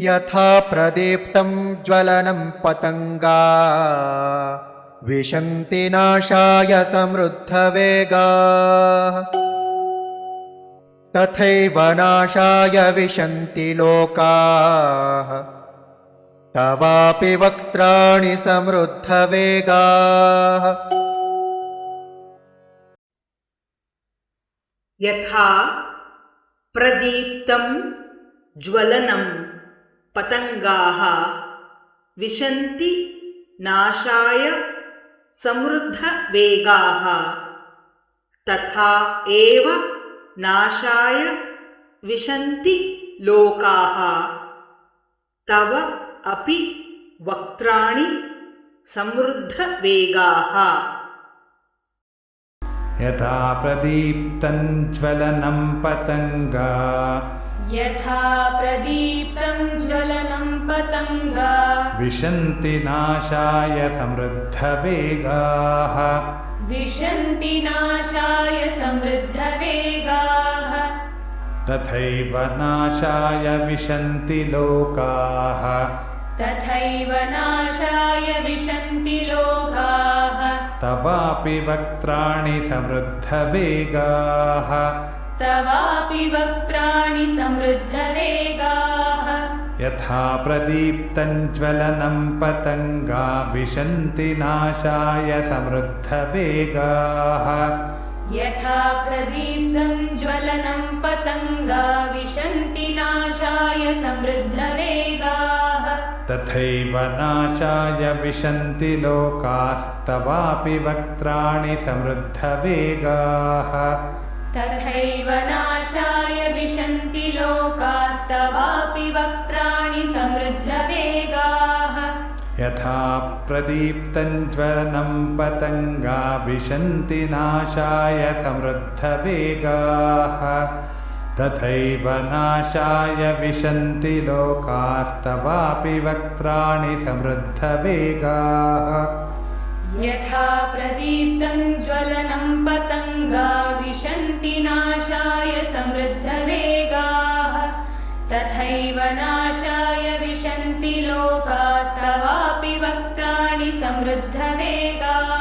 यथा प्रदीप्तं ज्वलनं पतंगा विशन्ति नाशाय समृद्धवेगाः तथैव नाशाय विशन्ति लोकाः तवापि वक्त्राणि समृद्धवेगाः। यथा प्रदीप्तं ज्वलनं पतंगाः विशन्ति नाशाय समृद्धवेगाः तथा एव नाशाय विशन्ति लोकाः तव अपि वक्त्राणि समृद्धवेगाः। यथा प्रदीप्तं ज्वलनं पतंगा विशन्ति नाशाय समृद्धवेगाः तथैव नाशाय विशन्ति लोकाः तवापि वक्त्राणि समृद्धवेगाः। यथा प्रदीप्तं ज्वलनं पतंगा विशन्ति नाशाय समृद्धवेगाः तथैव नाशाय विशन्ति लोकास्तवापि वक्त्राणि समृद्धवेगाः। यथा प्रदीप्तं ज्वलनं पतंगा विशन्ति नाशाय समृद्धवेगाः तथैव नाशाय विशन्ति लोकास्तवापि वक्त्राणि समृद्धवेगाः। यथा प्रदीप्तं ज्वलनं पतंगा विशन्ति नाशाय समृद्धवेगाः तथैव नाशाय विशन्ति लोकास्तवापि वक्त्राणि समृद्धवेगाः।